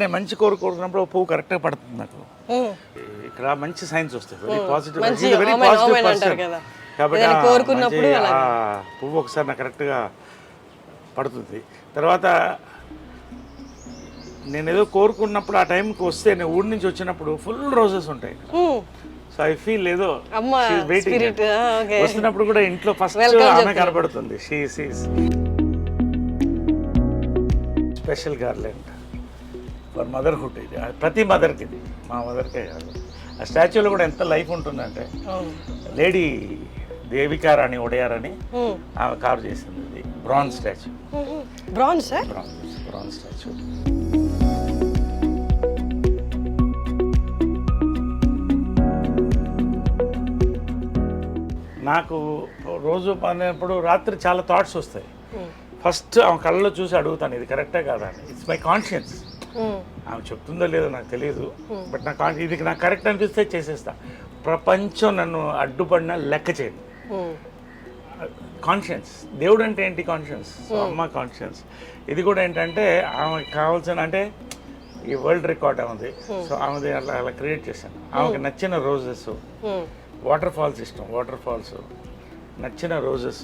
నేను మంచి కోరుకున్నప్పుడు పువ్వు కరెక్ట్గా పడుతుంది నాకు. ఇక్కడ మంచి సైన్స్ వస్తాయి, very positive, very positive person. కాబట్టి పువ్వు ఒకసారి నాకు కరెక్ట్గా పడుతుంది. తర్వాత నేను ఏదో కోరుకున్నప్పుడు ఆ టైంకి వస్తే, నేను ఊరి నుంచి వచ్చినప్పుడు ఫుల్ రోజెస్ ఉంటాయి. సో ఐ ఫీల్ ఏదో వెయిటింగ్. వస్తున్నప్పుడు కూడా ఇంట్లో ఫస్ట్ ఆమె కనబడుతుంది. Special garland for motherhood. ఇది ప్రతి మదర్కి, ఇది మా మదర్కే కాదు. ఆ స్టాచ్యూలో కూడా ఎంత లైఫ్ ఉంటుందంటే, లేడీ దేవికారాణి ఒడయార్ అని ఆమె కారు చేసింది. ఇది బ్రాంజ్ స్టాచ్యూ. Bronze statue. నాకు రోజు పడినప్పుడు రాత్రి చాలా థాట్స్ వస్తాయి. ఫస్ట్ ఆమె కళ్ళలో చూసి అడుగుతాను, ఇది కరెక్టే కాదా అని. It's my conscience. ఆమె చెప్తుందో లేదో నాకు తెలియదు, బట్ ఇది నాకు కరెక్ట్ అనిపిస్తే చేసేస్తా. ప్రపంచం నన్ను అడ్డుపడినా లెక్క చేయదు. కాన్షియన్స్. దేవుడు అంటే ఏంటి? కాన్షియన్స్. సో అమ్మ కాన్షియన్స్. ఇది కూడా ఏంటంటే ఆమెకు కావాల్సిన, అంటే ఈ వరల్డ్ రికార్డ్ ఆమెది. సో ఆమెది అలా క్రియేట్ చేశాను. ఆమెకు నచ్చిన రోజెస్, వాటర్ ఫాల్స్ ఇష్టం. వాటర్ ఫాల్స్, నచ్చిన రోజెస్,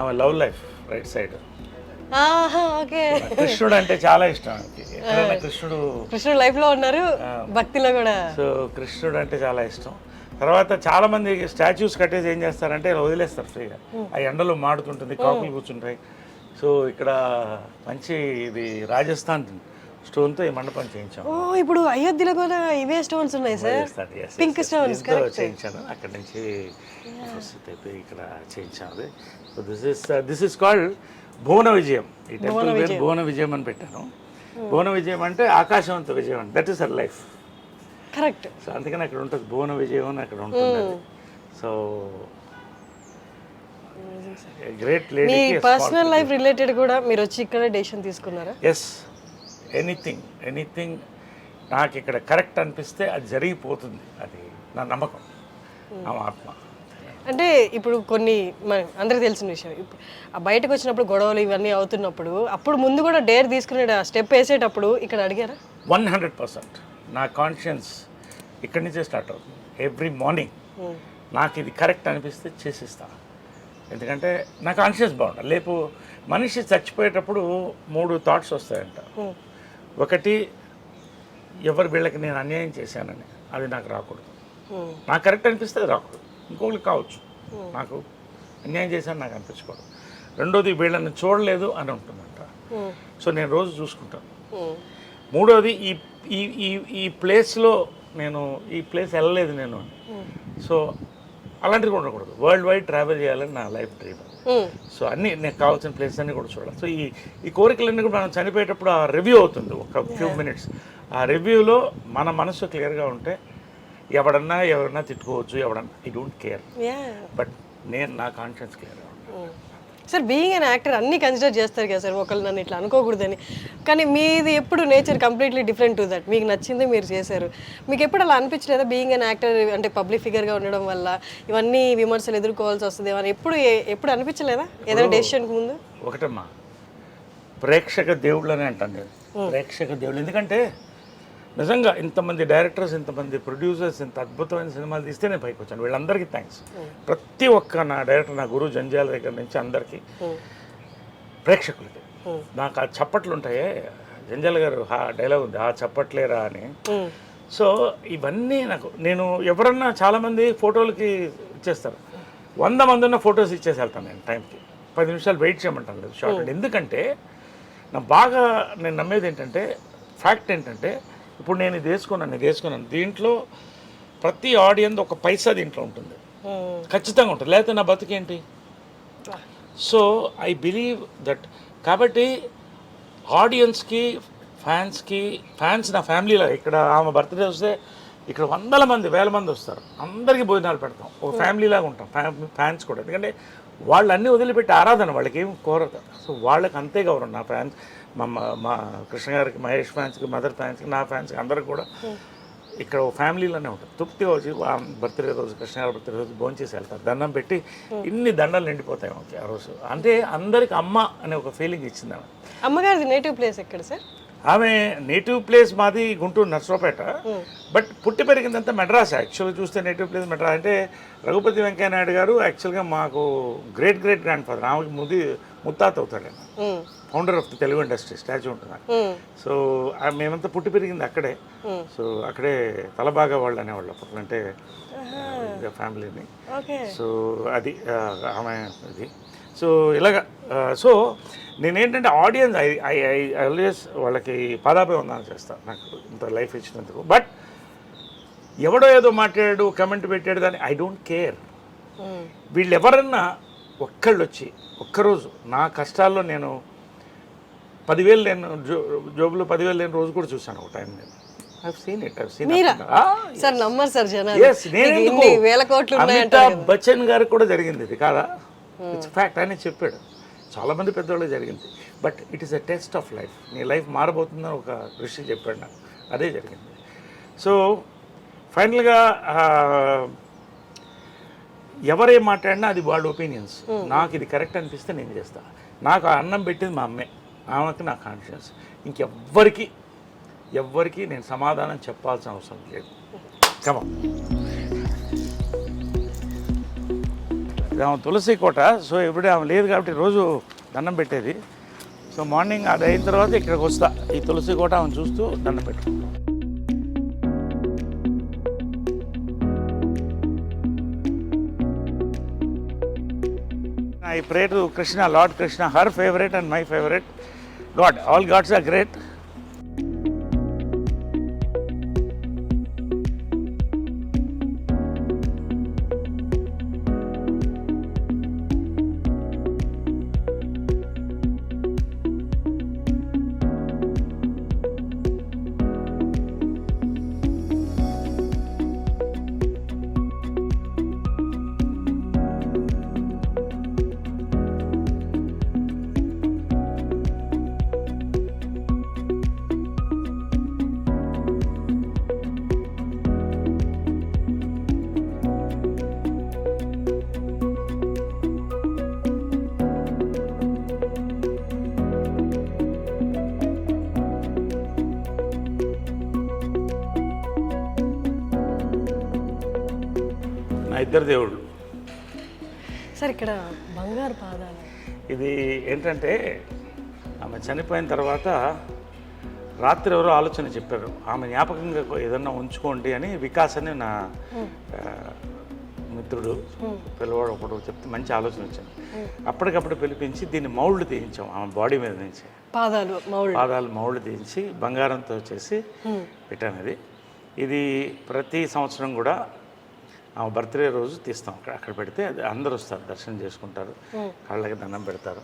ఆమె లవ్ లైఫ్ రైట్ సైడ్. కృష్ణుడు అంటే చాలా ఇష్టం ఆమెకి. ఎక్కడైనా కృష్ణుడు లైఫ్ లో ఉన్నారు, భక్తిలో కూడా. సో కృష్ణుడు అంటే చాలా ఇష్టం. తర్వాత చాలా మంది స్టాచ్యూస్ కట్టేసి ఏం చేస్తారంటే వదిలేస్తారు ఫ్రీగా. ఆ ఎండలో మాడుతుంటుంది, కాకులు కూర్చుంటాయి. సో ఇక్కడ మంచి ఇది రాజస్థాన్ స్టోన్తో ఈ మండపం చేయించాం. ఇప్పుడు అయోధ్యలో కూడా ఇవే స్టోన్స్ ఉన్నాయి సార్, పింక్ స్టోన్స్ చేయించాను. అక్కడ నుంచి ఇక్కడ చేయించాను. సో దిస్ ఇస్ కాల్డ్ భువన విజయం. ఈ టెంపుల్ పేరు భువన విజయం అని పెట్టాను. భువన విజయం అంటే ఆకాశవంత విజయం అంటే, that is her life. Correct. So అందుకని అక్కడ ఉంటుంది భువన విజయం అని అక్కడ ఉంటుంది. So great lady. మీ పర్సనల్ లైఫ్ రిలేటెడ్ కూడా మీరు వచ్చి ఇక్కడ డెసిషన్ తీసుకున్నారా? ఎస్. ఎనీథింగ్ నాకు ఇక్కడ కరెక్ట్ అనిపిస్తే అది జరిగిపోతుంది. అది నా నమ్మకం, నా ఆత్మ. అంటే ఇప్పుడు కొన్ని అందరికి తెలిసిన విషయం, బయటకు వచ్చినప్పుడు గొడవలు ఇవన్నీ అవుతున్నప్పుడు, అప్పుడు ముందు కూడా డేర్ తీసుకునే స్టెప్ వేసేటప్పుడు ఇక్కడ అడిగారా? 100%. నా కాన్షియన్స్ ఇక్కడి నుంచే స్టార్ట్ అవుతుంది. ఎవ్రీ మార్నింగ్ నాకు ఇది కరెక్ట్ అనిపిస్తే చేసేస్తాను. ఎందుకంటే నా కాన్షియస్ బాగుంటుంది. లేపు మనిషి చచ్చిపోయేటప్పుడు 3 థాట్స్ వస్తాయంట. ఒకటి, వీళ్ళకి నేను అన్యాయం చేశానని, అది నాకు రాకూడదు. నాకు కరెక్ట్ అనిపిస్తే అది రాకూడదు. ఇంకొకరికి కావచ్చు, నాకు అన్యాయం చేశాను నాకు అనిపించకూడదు. రెండోది, వీళ్ళని చూడలేదు అని ఉంటుందంట. సో నేను రోజు చూసుకుంటాను. మూడోది, ఈ ప్లేస్లో నేను ఈ ప్లేస్ వెళ్ళలేదు నేను అని. సో అలాంటివి కూడా ఉండకూడదు. వరల్డ్ వైడ్ ట్రావెల్ చేయాలని నా లైఫ్ డ్రీమ్. సో అన్నీ నాకు కావాల్సిన ప్లేసెస్ అన్నీ కూడా చూడాలి. సో ఈ కోరికలన్నీ కూడా మనం చనిపోయేటప్పుడు ఆ రివ్యూ అవుతుంది, ఒక ఫ్యూ మినిట్స్. ఆ రివ్యూలో మన మనసు క్లియర్గా ఉంటే ఎవరన్నా తిట్టుకోవచ్చు, ఐ డోంట్ కేర్. బట్ నా కాన్షియన్స్ క్లియర్గా ఉంటాను. సార్, బీయింగ్ అన్ యాక్టర్ అన్నీ కన్సిడర్ చేస్తారు కదా సార్, ఒకళ్ళు నన్ను ఇట్లా అనుకోకూడదని. కానీ మీది ఎప్పుడు nature completely different to that. మీకు నచ్చింది మీరు చేశారు. మీకు ఎప్పుడు అలా అనిపించలేదా, బీయింగ్ అన్ యాక్టర్ అంటే పబ్లిక్ ఫిగర్గా ఉండడం వల్ల ఇవన్నీ విమర్శలు ఎదుర్కోవాల్సి వస్తుంది అని ఎప్పుడు అనిపించలేదా ఏదైనా డెసిషన్కి ముందు? ఒకటమ్మా, ప్రేక్షక దేవుళ్ళు అని అంటాను నేను. ప్రేక్షక దేవుళ్ళు ఎందుకంటే నిజంగా ఇంతమంది డైరెక్టర్స్, ఇంతమంది ప్రొడ్యూసర్స్, ఇంత అద్భుతమైన సినిమాలు తీస్తే నేను పైకి వచ్చాను. వీళ్ళందరికీ థ్యాంక్స్. ప్రతి ఒక్క నా డైరెక్టర్, నా గురువు జంజాల దగ్గర నుంచి అందరికీ, ప్రేక్షకులకి. నాకు ఆ చప్పట్లు ఉంటాయే, జంజాల గారు డైలాగ్ ఉంది, ఆ చప్పట్లేరా అని. సో ఇవన్నీ నేను ఎవరన్నా చాలామంది ఫోటోలకి ఇచ్చేస్తారు. 100 మంది ఉన్న ఫొటోస్ ఇచ్చేసి వెళ్తాను నేను టైంకి. 10 నిమిషాలు వెయిట్ చేయమంటాను లేదు షార్ట్. ఎందుకంటే నేను నమ్మేది ఏంటంటే, ఫ్యాక్ట్ ఏంటంటే, ఇప్పుడు నేను ఇది వేసుకున్నాను, దీంట్లో ప్రతి ఆడియన్స్ ఒక పైసా దీంట్లో ఉంటుంది, ఖచ్చితంగా ఉంటుంది. లేకపోతే నా బతుకేంటి? So I believe that. కాబట్టి ఆడియన్స్కి, ఫ్యాన్స్ నా ఫ్యామిలీలో. ఇక్కడ ఆమె బర్త్డే వస్తే ఇక్కడ 100 మంది, 1000 మంది వస్తారు. అందరికీ భోజనాలు పెడతాం, ఒక ఫ్యామిలీలాగా ఉంటాం. ఫ్యాన్స్ కూడా, ఎందుకంటే వాళ్ళు అన్నీ వదిలిపెట్టి ఆరాధన, వాళ్ళకి ఏం కోరదు. సో వాళ్ళకి అంతే గౌరవం. నా ఫ్యాన్స్, మా కృష్ణ గారికి, మహేష్ ఫ్యాన్స్కి, మదర్ ఫ్యాన్స్కి, నా ఫ్యాన్స్కి, అందరికి కూడా ఇక్కడ ఫ్యామిలీలోనే ఉంటుంది. తృప్తిగా వచ్చి బర్త్డే రోజు, కృష్ణ గారి బర్త్డే రోజు భోంచేసి వెళ్తారు. దండం పెట్టి ఇన్ని దండలు నిండిపోతాయి మాకు ఆ రోజు. అంటే అందరికి అమ్మ అనే ఒక ఫీలింగ్ ఇచ్చింది ఆమె. అమ్మగారిది నేటివ్ ప్లేస్ ఎక్కడ సార్? ఆమె నేటివ్ ప్లేస్ మాది గుంటూరు నర్సరావుపేట, బట్ పుట్టి పెరిగిందంతా మెడ్రాస్. యాక్చువల్గా చూస్తే నేటివ్ ప్లేస్ మెడ్రాస్. అంటే రఘుపతి వెంకయ్య నాయుడు గారు యాక్చువల్గా మాకు గ్రేట్ గ్రాండ్ ఫాదర్, ఆమెకి ముత్తాత అవుతాడు ఆయన, founder of the Telugu industry, statue ఉంటుంది. సో మేమంతా పుట్టి పెరిగింది అక్కడే. సో అక్కడే తలబాగా వాళ్ళు అనేవాళ్ళు అప్పట్లో, అంటే ఫ్యామిలీని. సో అది ఆమె ఇది. సో ఇలాగా సో నేనేంటంటే ఆడియన్స్ ఐ ఆల్వేస్ వాళ్ళకి పాదాభివందనం చేస్తాను, నాకు ఇంత లైఫ్ ఇచ్చినందుకు. బట్ ఎవడో ఏదో మాట్లాడాడు, కమెంట్ పెట్టాడు, దాన్ని ఐ డోంట్ కేర్. వీళ్ళు ఎవరన్నా ఒక్కళ్ళు వచ్చి ఒక్కరోజు నా కష్టాల్లో నేను 10,000 లేను జోబులో 10,000 లేని రోజు కూడా చూశాను ఒక టైం. నేను అమితాబ్ బచ్చన్ గారికి కూడా జరిగింది ఇది కాదా? It's fact. ఆయన చెప్పాడు, చాలామంది పెద్దవాళ్ళకి జరిగింది. But it is a test of life. నీ లైఫ్ మారబోతుందని ఒక ఋషి చెప్పాడు నాకు, అదే జరిగింది. సో ఫైనల్గా ఎవరేం మాట్లాడినా అది వాళ్ళ ఒపీనియన్స్. నాకు ఇది కరెక్ట్ అనిపిస్తే నేను చేస్తా. నాకు ఆ అన్నం పెట్టింది మా అమ్మే, ఆమెకి నా కాన్ఫిడెన్స్. ఎవ్వరికి నేను సమాధానం చెప్పాల్సిన అవసరం లేదు. కమా ఆమె తులసి కోట. సో ఎప్పుడే ఆమె లేదు కాబట్టి రోజు దండం పెట్టేది. సో మార్నింగ్ అది అయిన తర్వాత ఇక్కడికి వస్తా, ఈ తులసి కోట ఆమె చూస్తూ దండం పెట్టుకుంటాం. I pray to Krishna, Lord Krishna, her favorite and my favorite God. All gods are great. ఇద్దరు దేవుళ్ళు సార్. ఇక్కడ బంగారు పాదాలు, ఇది ఏంటంటే ఆమె చనిపోయిన తర్వాత రాత్రి ఎవరో ఆలోచన చెప్పారు, ఆమె జ్ఞాపకంగా ఏదన్నా ఉంచుకోండి అని. వికాస్ అని నా మిత్రుడు పిల్లవాడు ఒకడు చెప్తే మంచి ఆలోచన వచ్చింది. అప్పటికప్పుడు పిలిపించి దీన్ని మౌల్డ్ తీయించాం ఆమె బాడీ మీద నుంచి. పాదాలు మౌల్డ్ తీయించి బంగారంతో చేసి పెట్టాను. ఇది ప్రతి సంవత్సరం కూడా ఆమె బర్త్డే రోజు తీస్తాం. అక్కడ పెడితే అది అందరూ వస్తారు, దర్శనం చేసుకుంటారు, కాళ్ళకి దండం పెడతారు.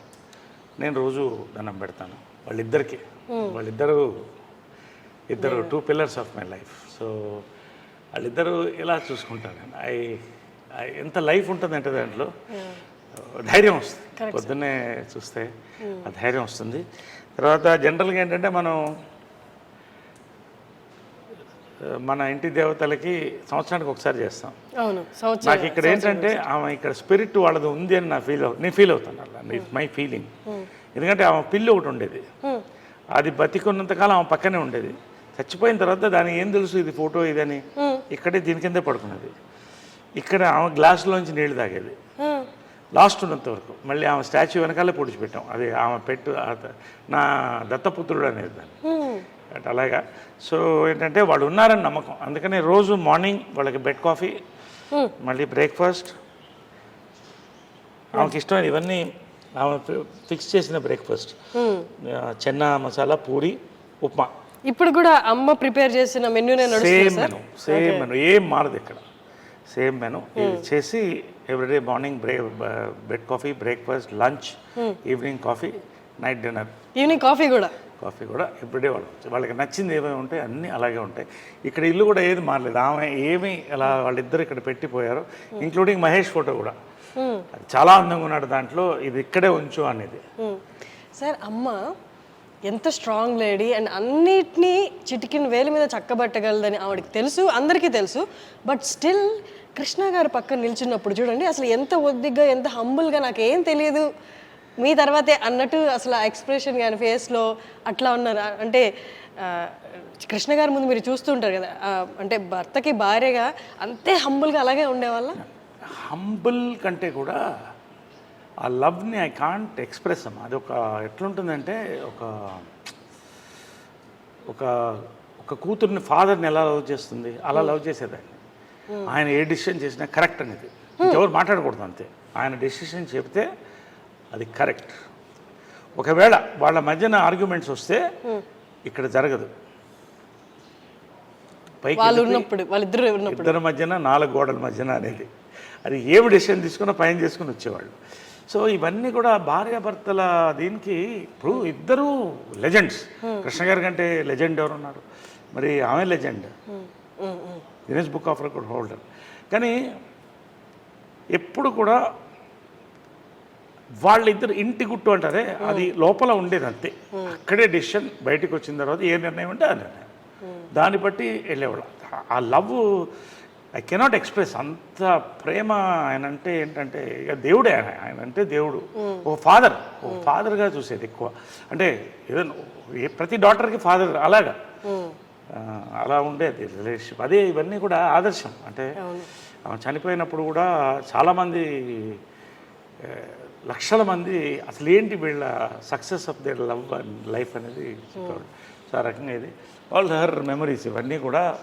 నేను రోజు దండం పెడతాను వాళ్ళిద్దరు 2 pillars of my life. So వాళ్ళిద్దరూ ఇలా చూసుకుంటారు. ఎంత లైఫ్ ఉంటుందంటే దాంట్లో ధైర్యం వస్తుంది. పొద్దున్నే చూస్తే ఆ ధైర్యం వస్తుంది. తర్వాత జనరల్గా ఏంటంటే మన ఇంటి దేవతలకి సంవత్సరానికి ఒకసారి చేస్తాం. నాకు ఇక్కడ ఏంటంటే ఆమె ఇక్కడ స్పిరిట్ వాళ్ళది ఉంది అని నేను ఫీల్ అవుతాను. అలా ఇట్స్ మై ఫీలింగ్. ఎందుకంటే ఆమె పిల్లి ఒకటి ఉండేది, అది బతికున్నంతకాలం ఆమె పక్కనే ఉండేది. చచ్చిపోయిన తర్వాత దానికి ఏం తెలుసు ఇది ఫోటో ఇదని, ఇక్కడే దీని కిందే పడుకున్నది. ఇక్కడ ఆమె గ్లాసులోంచి నీళ్లు తాగేది లాస్ట్ ఉన్నంత వరకు. మళ్ళీ ఆమె స్టాచ్యూ వెనకాలే పొడిచిపెట్టాం. అది ఆమె నా దత్తపుత్రుడు అనేది దాన్ని. అలాగా. సో ఏంటంటే వాళ్ళు ఉన్నారని నమ్మకం. అందుకని రోజు మార్నింగ్ వాళ్ళకి బెడ్ కాఫీ, మళ్ళీ బ్రేక్ఫాస్ట్, ఆమెకి ఇష్టమైన ఇవన్నీ ఆమె ఫిక్స్ చేసిన బ్రేక్ఫాస్ట్, చెన్నా మసాలా, పూరి, ఉప్మా. ఇప్పుడు కూడా అమ్మ ప్రిపేర్ చేసిన మెనూ సేమ్ మెనూ ఏం మారదు ఇక్కడ. సేమ్ మెనూ ఇది చేసి everyday morning bed coffee, breakfast, lunch, evening coffee, night dinner. Evening coffee కూడా ఎవ్రీడే వాళ్ళకి నచ్చింది ఏమేమి ఉంటాయి అన్నీ అలాగే ఉంటాయి. ఇక్కడ ఇల్లు కూడా ఏది మారలేదు. ఆమె ఏమి అలా వాళ్ళిద్దరు ఇక్కడ పెట్టిపోయారు, ఇంక్లూడింగ్ మహేష్ ఫోటో కూడా. చాలా అందంగా ఉన్నాడు దాంట్లో, ఇది ఇక్కడే ఉంచు అనేది. సార్ అమ్మ ఎంత స్ట్రాంగ్ లేడీ అండ్ అన్నిటినీ చిటికిన వేలు మీద చక్కబట్టగలదని ఆవిడకి తెలుసు, అందరికీ తెలుసు. బట్ స్టిల్ కృష్ణ గారు పక్కన నిల్చున్నప్పుడు చూడండి అసలు ఎంత ఒద్దిగ్గా, ఎంత హంబుల్గా, నాకేం తెలియదు మీ తర్వాతే అన్నట్టు అసలు ఆ ఎక్స్ప్రెషన్ కానీ ఫేస్లో అట్లా ఉన్నారు అంటే కృష్ణ గారి ముందు మీరు చూస్తూ ఉంటారు కదా అంటే భర్తకి భార్యగా అంతే హంబుల్గా అలాగే ఉండేవాళ్ళ. హంబుల్ కంటే కూడా ఆ లవ్ని ఐ కాంట్ ఎక్స్ప్రెస్ అమ్మా. అది ఒక ఎట్లుంటుందంటే ఒక ఒక ఒక కూతుర్ని ఫాదర్ని ఎలా లవ్ చేస్తుంది అలా లవ్ చేసేదాన్ని. ఆయన ఏ డిసిషన్ చేసినా కరెక్ట్ అనేది, ఎవరు మాట్లాడకూడదు అంతే. ఆయన డెసిషన్ చెప్తే అది కరెక్ట్. ఒకవేళ వాళ్ళ మధ్యన ఆర్గ్యుమెంట్స్ వస్తే ఇక్కడ జరగదు. పైకి ఇద్దరి మధ్యన 4 గోడల మధ్యన అనేది, అది ఏమి డెసిషన్ తీసుకున్నా పైన చేసుకుని వచ్చేవాళ్ళు. సో ఇవన్నీ కూడా భార్యాభర్తల దీనికి ఇప్పుడు ఇద్దరు లెజెండ్స్. కృష్ణ గారి కంటే లెజెండ్ ఎవరున్నారు? మరి ఆమె legend, Guinness book of record holder. కానీ ఎప్పుడు కూడా వాళ్ళిద్దరు ఇంటి గుట్టు అంటారే అది లోపల ఉండేది అంతే. అక్కడే డెసిషన్, బయటకు వచ్చిన తర్వాత ఏ నిర్ణయం అంటే ఆ నిర్ణయం, దాన్ని బట్టి వెళ్ళేవాళ్ళు. ఆ లవ్ ఐ కెనాట్ ఎక్స్ప్రెస్. అంత ప్రేమ ఆయన అంటే ఏంటంటే ఇక దేవుడే. ఆయన అంటే దేవుడు, ఒక ఫాదర్గా చూసేది ఎక్కువ. అంటే ఏదో ప్రతి డాటర్కి ఫాదర్ అలాగా అలా ఉండేది రిలేషన్షిప్. అదే ఇవన్నీ కూడా ఆదర్శం. అంటే ఆమె చనిపోయినప్పుడు కూడా చాలామంది లక్షల మంది అసలు ఏంటి వీళ్ళ success of their love and life అనేది చెప్పేవాళ్ళు. సో ఆ రకంగా ఇది ఆల్ హర్ మెమరీస్ ఇవన్నీ కూడా